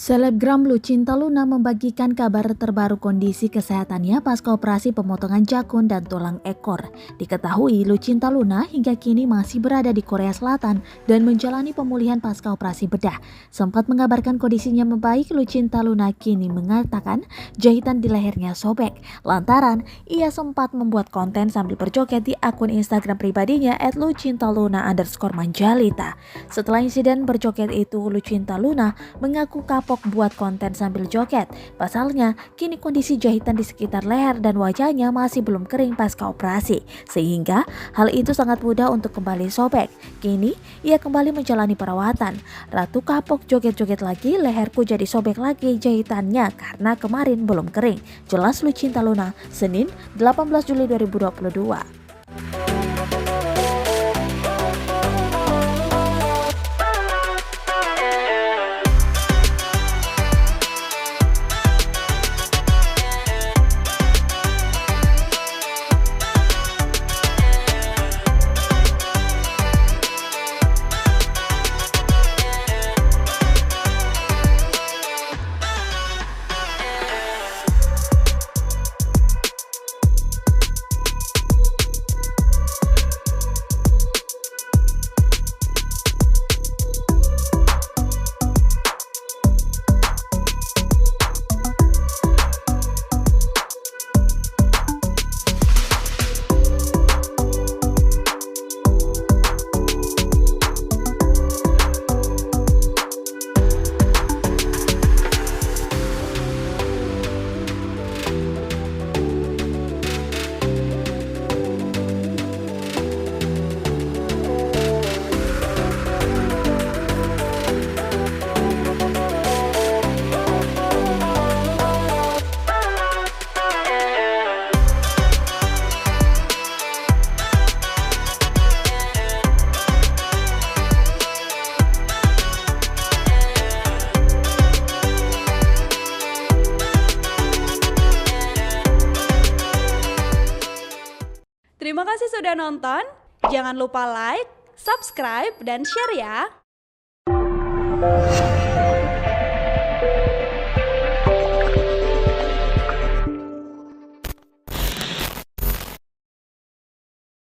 Selebgram Lucinta Luna membagikan kabar terbaru kondisi kesehatannya pasca operasi pemotongan jakun dan tulang ekor. Diketahui Lucinta Luna hingga kini masih berada di Korea Selatan dan menjalani pemulihan pasca operasi bedah. Sempat mengabarkan kondisinya membaik, Lucinta Luna kini mengatakan jahitan di lehernya sobek. Lantaran ia sempat membuat konten sambil berjoget di akun Instagram pribadinya @lucintaluna_manjalita. Setelah insiden berjoget itu, Lucinta Luna mengaku kapok buat konten sambil joget. Pasalnya, kini kondisi jahitan di sekitar leher dan wajahnya masih belum kering pasca operasi, sehingga hal itu sangat mudah untuk kembali sobek. Kini, ia kembali menjalani perawatan. Ratu kapok joget-joget lagi, leherku jadi sobek lagi jahitannya karena kemarin belum kering. Jelas Lucinta Luna, Senin 18 Juli 2022. Terima kasih sudah nonton. Jangan lupa like, subscribe, dan share ya.